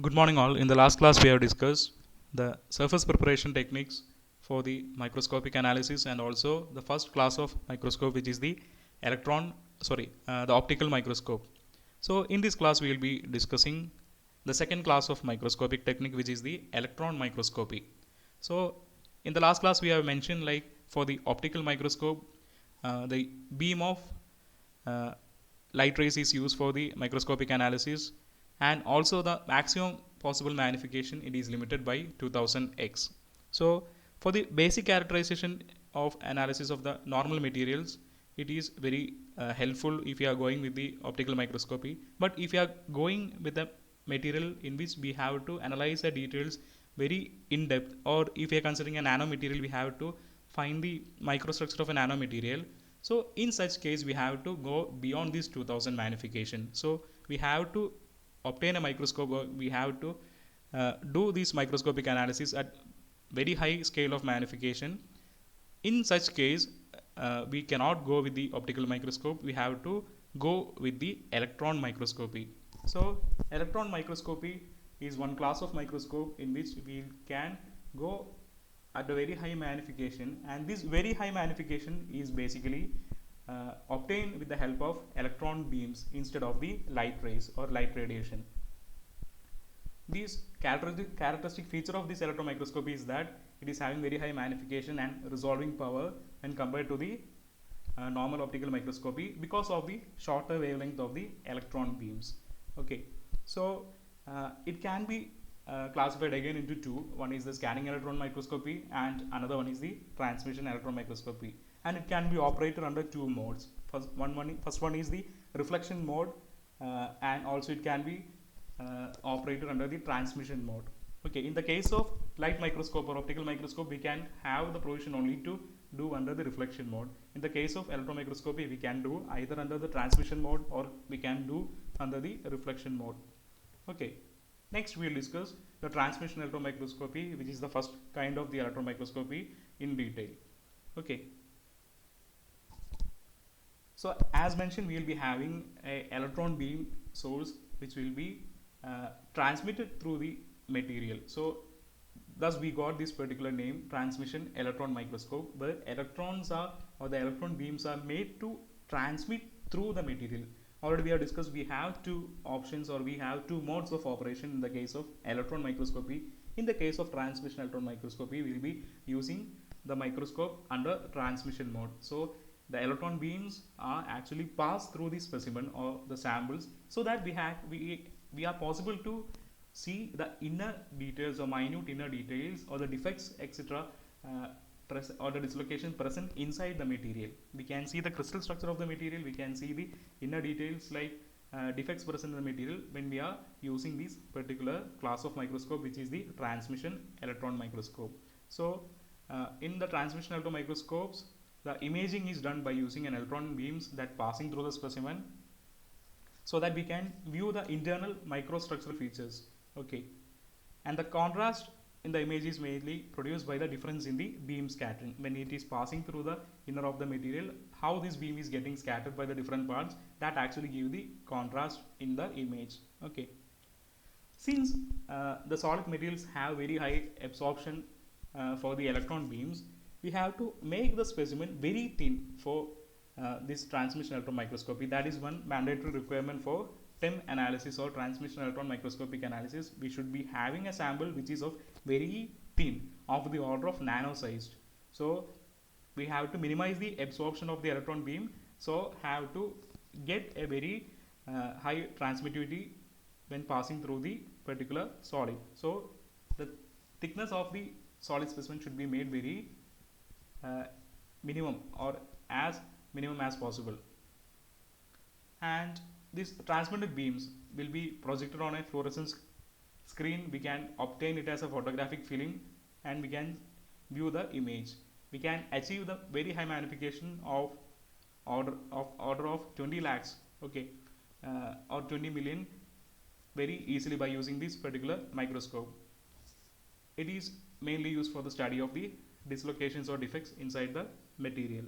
Good morning, all. In the last class, we have discussed the surface preparation techniques for the microscopic analysis and also the first class of microscope, which is the the optical microscope. So, in this class, we will be discussing the second class of microscopic technique, which is the electron microscopy. So, in the last class, we have mentioned like for the optical microscope, the beam of uh, light rays is used for the microscopic analysis, and also the maximum possible magnification it is limited by 2000x. So for the basic characterization of analysis of the normal materials, it is very helpful if you are going with the optical microscopy. But if you are going with the material in which we have to analyze the details very in depth, or if you are considering a nanomaterial, we have to find the microstructure of a nanomaterial. So in such case, we have to go beyond this 2000 magnification. So we have to obtain a microscope, or we have to do this microscopic analysis at very high scale of magnification. In such case, we cannot go with the optical microscope. We have to go with the electron microscopy. So electron microscopy is one class of microscope in which we can go at a very high magnification, and this very high magnification is basically obtained with the help of electron beams instead of the light rays or light radiation. This characteristic feature of this electron microscopy is that it is having very high magnification and resolving power when compared to the normal optical microscopy because of the shorter wavelength of the electron beams. Okay, so it can be classified again into two. One is the scanning electron microscopy and another one is the transmission electron microscopy, and it can be operated under two modes. First one is the reflection mode, and also it can be operated under the transmission mode. Okay, in the case of light microscope or optical microscope, we can have the provision only to do under the reflection mode. In the case of electron microscopy, we can do either under the transmission mode or we can do under the reflection mode. Okay, next we will discuss the transmission electron microscopy, which is the first kind of the electron microscopy in detail. Okay, so as mentioned, we will be having a electron beam source which will be transmitted through the material. So thus we got this particular name, transmission electron microscope, where electrons are, or the electron beams are made to transmit through the material. Already we have discussed we have two options, or we have two modes of operation in the case of electron microscopy. In the case of transmission electron microscopy, we will be using the microscope under transmission mode. So the electron beams are actually passed through the specimen or the samples, so that we are possible to see the inner details or minute inner details or the defects, etc., or the dislocation present inside the material. We can see the crystal structure of the material, we can see the inner details like defects present in the material when we are using this particular class of microscope, which is the transmission electron microscope. So in the transmission electron microscopes, the imaging is done by using an electron beams that passing through the specimen, so that we can view the internal microstructural features. Okay, and the contrast in the image is mainly produced by the difference in the beam scattering when it is passing through the inner of the material. How this beam is getting scattered by the different parts, that actually give the contrast in the image. Okay, since the solid materials have very high absorption for the electron beams, we have to make the specimen very thin for this transmission electron microscopy. That is one mandatory requirement for TEM analysis or transmission electron microscopic analysis. We should be having a sample which is of very thin, of the order of nano sized. So we have to minimize the absorption of the electron beam, so have to get a very high transmittivity when passing through the particular solid. So the thickness of the solid specimen should be made very minimum, or as minimum as possible, and these transmitted beams will be projected on a fluorescence screen. We can obtain it as a photographic film and we can view the image. We can achieve the very high magnification of order of 20 lakhs, okay, or 20 million very easily by using this particular microscope. It is mainly used for the study of the dislocations or defects inside the material.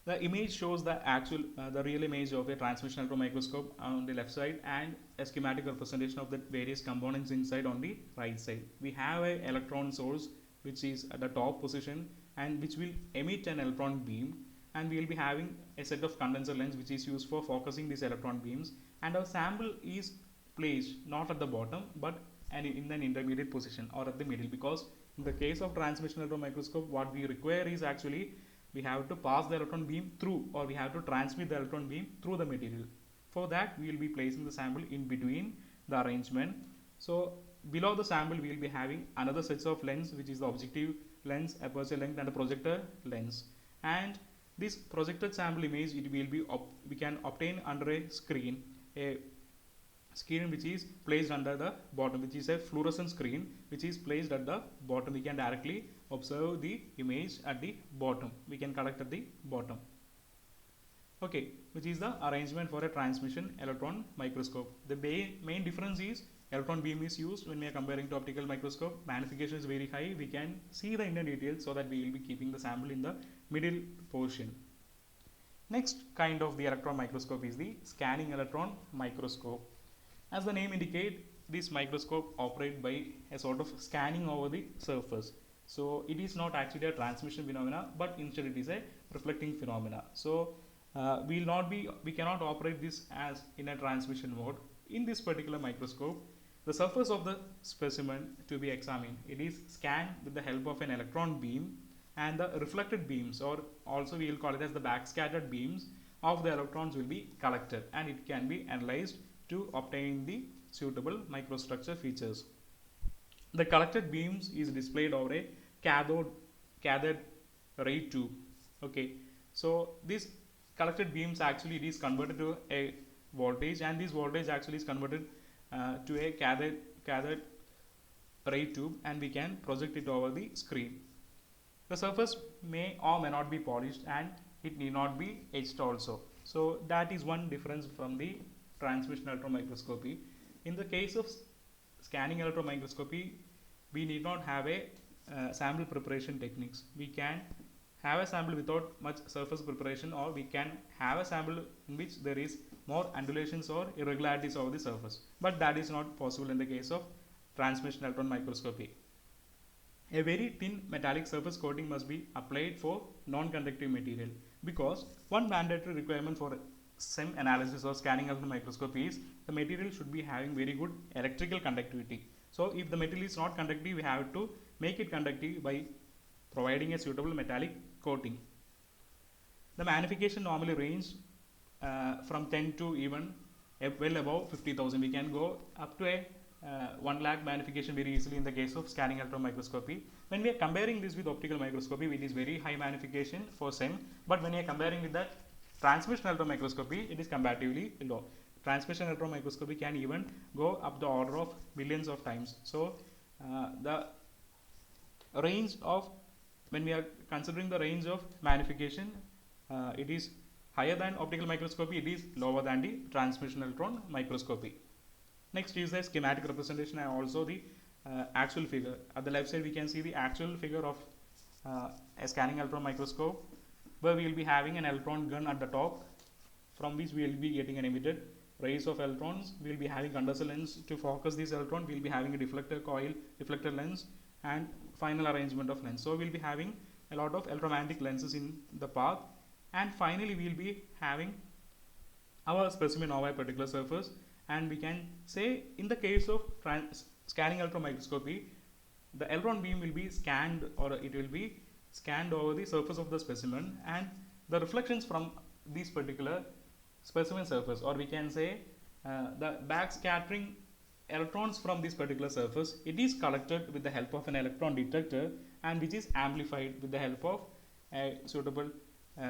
The image shows the actual, the real image of a transmission electron microscope on the left side, and a schematic representation of the various components inside on the right side. We have a electron source which is at the top position and which will emit an electron beam, and we will be having a set of condenser lens which is used for focusing these electron beams, and our sample is placed not at the bottom but in an intermediate position or at the middle, because in the case of transmission electron microscope what we require is actually we have to pass the electron beam through, or we have to transmit the electron beam through the material. For that we will be placing the sample in between the arrangement. So below the sample we will be having another sets of lens, which is the objective lens, aperture length, and the projector lens. And this projected sample image, it will be we can obtain under a screen which is placed under the bottom, which is a fluorescent screen which is placed at the bottom. We can directly observe the image at the bottom, we can collect at the bottom. Okay, which is the arrangement for a transmission electron microscope. The main difference is electron beam is used when we are comparing to optical microscope. Magnification is very high, we can see the inner details, so that we will be keeping the sample in the middle portion. Next kind of the electron microscope is the scanning electron microscope. As the name indicates, this microscope operates by a sort of scanning over the surface. So it is not actually a transmission phenomena, but instead it is a reflecting phenomena. So we cannot operate this as in a transmission mode. In this particular microscope, the surface of the specimen to be examined, it is scanned with the help of an electron beam, and the reflected beams, or also we will call it as the backscattered beams of the electrons, will be collected, and it can be analyzed to obtain the suitable microstructure features. The collected beams is displayed over a cathode ray tube. Okay, so this collected beams actually it is converted to a voltage, and this voltage actually is converted to a cathode ray tube, and we can project it over the screen. The surface may or may not be polished, and it need not be etched also. So that is one difference from the transmission electron microscopy. In the case of scanning electron microscopy, we need not have a sample preparation techniques. We can have a sample without much surface preparation, or we can have a sample in which there is more undulations or irregularities over the surface, but that is not possible in the case of transmission electron microscopy. A very thin metallic surface coating must be applied for non-conductive material, because one mandatory requirement for SEM analysis or scanning electron microscopy is the material should be having very good electrical conductivity. So if the material is not conductive, we have to make it conductive by providing a suitable metallic coating. The magnification normally range from 10 to even well above 50,000. We can go up to a 1 lakh magnification very easily in the case of scanning electron microscopy. When we are comparing this with optical microscopy, it is very high magnification for SEM, but when we are comparing with that transmission electron microscopy, it is comparatively low. Transmission electron microscopy can even go up the order of millions of times. So the range of, when we are considering the range of magnification, it is higher than optical microscopy, it is lower than the transmission electron microscopy. Next is the schematic representation and also the actual figure. At the left side we can see the actual figure of a scanning electron microscope, where we will be having an electron gun at the top, from which we will be getting an emitted rays of electrons. We will be having condenser lens to focus this electron. We will be having a deflector coil, deflector lens, and final arrangement of lens. So we will be having a lot of electromagnetic lenses in the path, and finally we will be having our specimen over a particular surface. And we can say, in the case of scanning electron microscopy, the electron beam will be scanned, or it will be scanned over the surface of the specimen, and the reflections from this particular specimen surface, or we can say the backscattering electrons from this particular surface, it is collected with the help of an electron detector, and which is amplified with the help of a suitable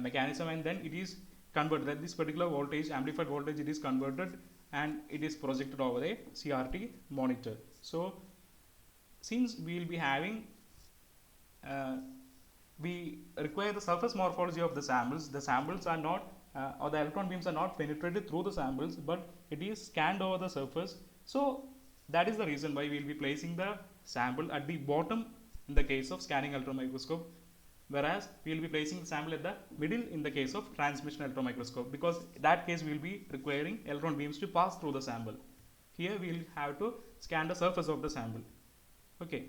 mechanism, and then it is converted. That this particular voltage, amplified voltage, it is converted and it is projected over a CRT monitor. So since we will be having we require the surface morphology of the samples. The samples are not or the electron beams are not penetrated through the samples, but it is scanned over the surface. So that is the reason why we will be placing the sample at the bottom in the case of scanning electron microscope. whereas we will be placing the sample at the middle in the case of transmission electron microscope, because in that case we will be requiring electron beams to pass through the sample. Here we will have to scan the surface of the sample. Okay.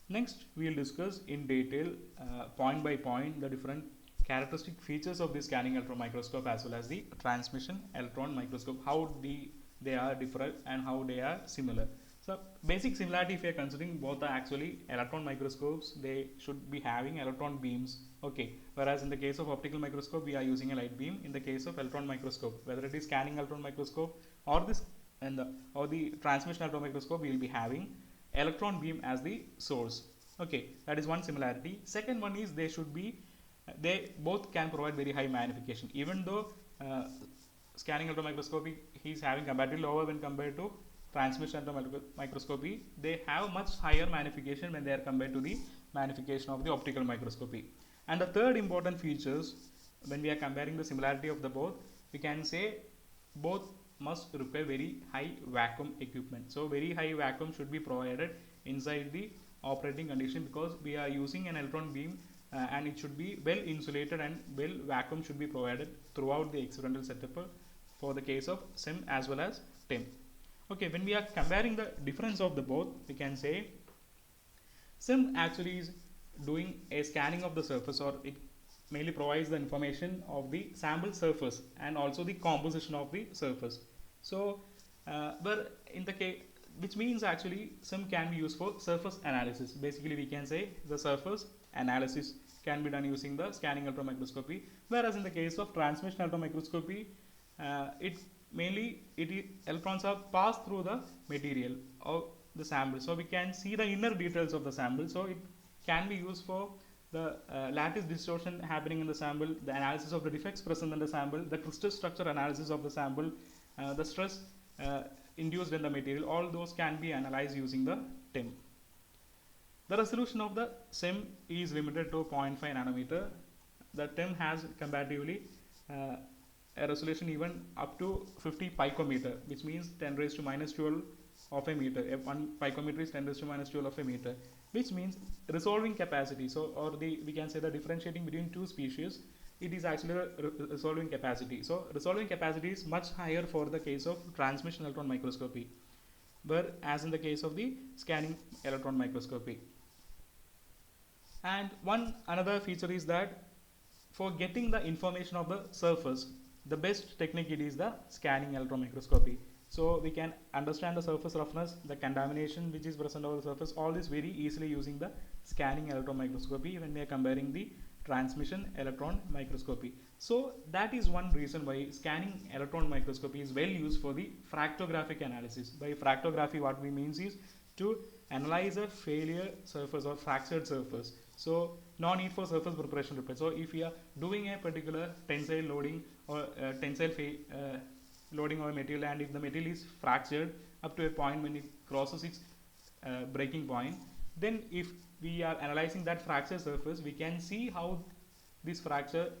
Next, we will discuss in detail, point by point, the different characteristic features of the scanning electron microscope as well as the transmission electron microscope, how they are different and how they are similar. So, basic similarity, if you are considering, both are actually electron microscopes, they should be having electron beams. Okay, whereas in the case of optical microscope we are using a light beam. In the case of electron microscope, whether it is scanning electron microscope or the transmission electron microscope, we will be having electron beam as the source. Okay, that is one similarity. Second one is they both can provide very high magnification, even though scanning electron microscopy is having comparatively lower when compared to transmission electron microscopy. They have much higher magnification when they are compared to the magnification of the optical microscopy. And the third important features, when we are comparing the similarity of the both, we can say both must require very high vacuum equipment. So very high vacuum should be provided inside the operating condition, because we are using an electron beam and it should be well insulated, and well vacuum should be provided throughout the experimental setup for the case of SEM as well as TEM. Okay, when we are comparing the difference of the both, we can say SEM actually is doing a scanning of the surface, or it mainly provides the information of the sample surface and also the composition of the surface. So, but in the case, which means actually SEM can be used for surface analysis. Basically, we can say the surface analysis can be done using the scanning electron microscopy, whereas in the case of transmission electron microscopy, electrons are passed through the material or the sample, so we can see the inner details of the sample. So it can be used for the lattice distortion happening in the sample, the analysis of the defects present in the sample, the crystal structure analysis of the sample, the stress induced in the material. All those can be analyzed using the TEM. The resolution of the SEM is limited to 0.5 nanometer. The TEM has comparatively a resolution even up to 50 picometer, which means 10 raised to minus 12 of a meter. 1 picometer is 10 raised to minus 12 of a meter, which means resolving capacity. So, we can say the differentiating between two species, it is actually a resolving capacity. So, resolving capacity is much higher for the case of transmission electron microscopy, whereas in the case of the scanning electron microscopy. And another feature is that for getting the information of the surface, the best technique it is the scanning electron microscopy. So we can understand the surface roughness, the contamination which is present over the surface, all this very easily using the scanning electron microscopy when we are comparing the transmission electron microscopy. So that is one reason why scanning electron microscopy is well used for the fractographic analysis. By fractography, what we means is to analyze a failure surface or fractured surface. So no need for surface preparation repair. So if we are doing a particular tensile loading or tensile loading of a material, and if the material is fractured up to a point when it crosses its breaking point, then if we are analyzing that fracture surface, we can see how this fracture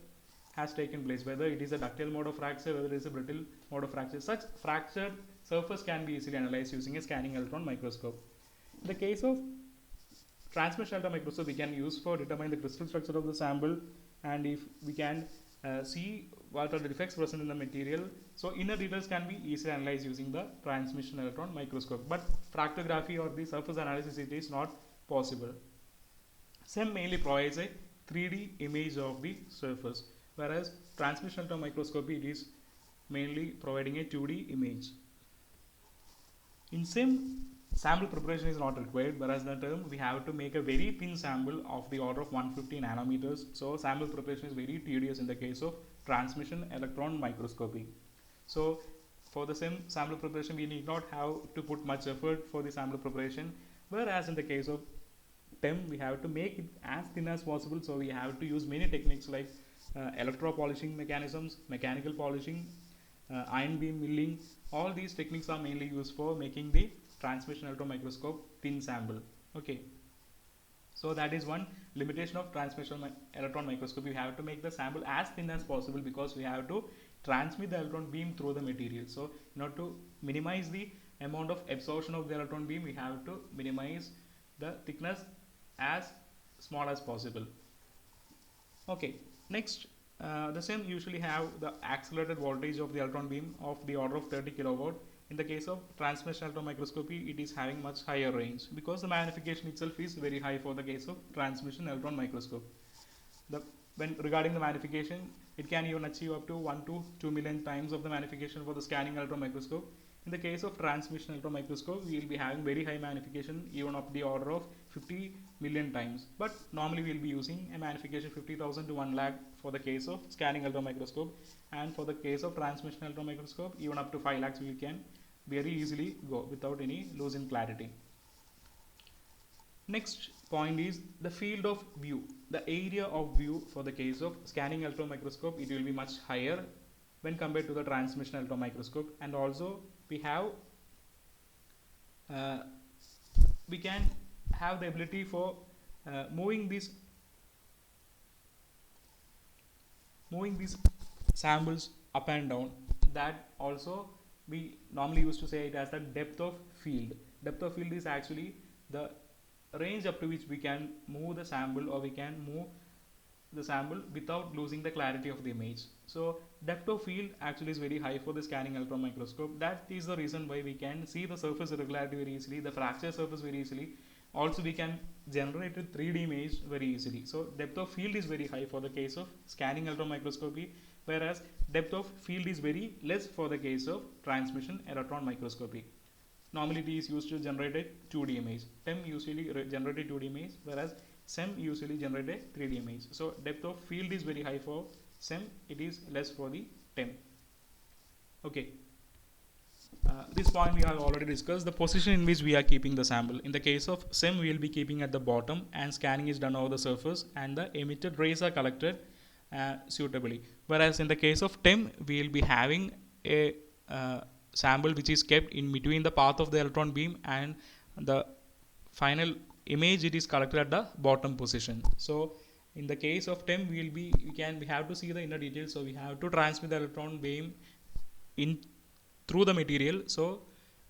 has taken place, whether it is a ductile mode of fracture, whether it is a brittle mode of fracture. Such fractured surface can be easily analyzed using a scanning electron microscope. In the case of transmission electron microscope, we can use for determine the crystal structure of the sample, and if we can see what are the defects present in the material. So inner details can be easily analyzed using the transmission electron microscope, but fractography or the surface analysis, it is not possible. SEM mainly provides a 3D image of the surface, whereas transmission electron microscopy, it is mainly providing a 2D image. In SEM, sample preparation is not required, whereas in the term we have to make a very thin sample of the order of 150 nanometers. So sample preparation is very tedious in the case of transmission electron microscopy. So for the SEM sample preparation, we need not have to put much effort for the sample preparation, whereas in the case of TEM, we have to make it as thin as possible. So we have to use many techniques like electro polishing mechanisms, mechanical polishing, ion beam milling. All these techniques are mainly used for making the transmission electron microscope thin sample. Okay, so that is one limitation of transmission electron microscopy. We have to make the sample as thin as possible, because we have to transmit the electron beam through the material. So in order to minimize the amount of absorption of the electron beam, we have to minimize the thickness as small as possible. Okay, next, the SEM usually have the accelerated voltage of the electron beam of the order of 30 kilowatt. In the case of transmission electron microscopy, it is having much higher range because the magnification itself is very high for the case of transmission electron microscope. The when regarding the magnification, it can even achieve up to 1 to 2 million times of the magnification for the scanning electron microscope. In the case of transmission electron microscope, we will be having very high magnification, even of the order of 50 million times. But normally we will be using a magnification 50,000 to 1 lakh for the case of scanning electron microscope, and for the case of transmission electron microscope, even up to 5 lakhs we can very easily go without any loss in clarity. Next point is the field of view. The area of view for the case of scanning electron microscope, it will be much higher when compared to the transmission electron microscope. And also we have we can have the ability for moving these samples up and down. That also we normally used to say it as the depth of field. Depth of field is actually the range up to which we can move the sample, or we can move the sample without losing the clarity of the image. So depth of field actually is very high for the scanning electron microscope. That is the reason why we can see the surface irregularity very easily, the fracture surface very easily. Also we can generate a 3D image very easily. So depth of field is very high for the case of scanning electron microscopy, whereas depth of field is very less for the case of transmission electron microscopy. Normally it is used to generate a 2D image. TEM usually generate a 2D image, whereas SEM usually generate a 3D image. So depth of field is very high for SEM, it is less for the TEM. Okay. This point we have already discussed, the position in which we are keeping the sample. In the case of SEM, we will be keeping at the bottom, and scanning is done over the surface, and the emitted rays are collected suitably. Whereas in the case of TEM, we will be having a sample which is kept in between the path of the electron beam and the final image. It is collected at the bottom position. So in the case of TEM, we have to see the inner details. So we have to transmit the electron beam in through the material, so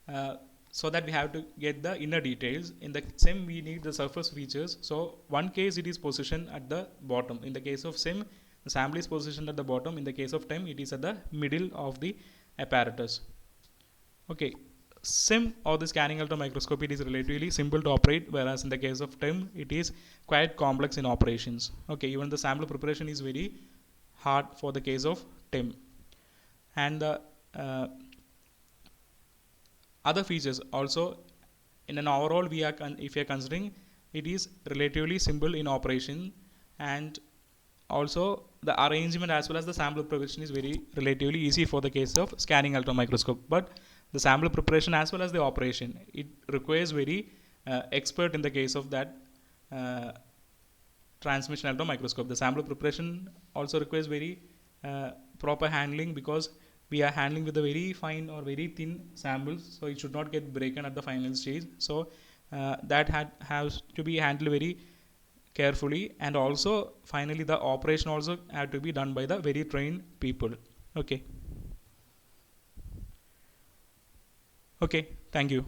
that we have to get the inner details. In the SEM, we need the surface features. So one case it is positioned at the bottom. In the case of SEM, the sample is positioned at the bottom. In the case of TEM, it is at the middle of the apparatus. Okay, SEM or the scanning electron microscopy, it is relatively simple to operate, whereas in the case of TEM, it is quite complex in operations. Okay, even the sample preparation is very hard for the case of TEM. And the other features also, in an overall, if we are considering, it is relatively simple in operation, and also the arrangement as well as the sample preparation is very relatively easy for the case of scanning electron microscope. But the sample preparation as well as the operation, it requires very expert in the case of that transmission electron microscope. The sample preparation also requires very proper handling, because we are handling with a very fine or very thin samples, so it should not get broken at the final stage. So that has to be handled very carefully, and also finally the operation also have to be done by the very trained people. Okay, thank you.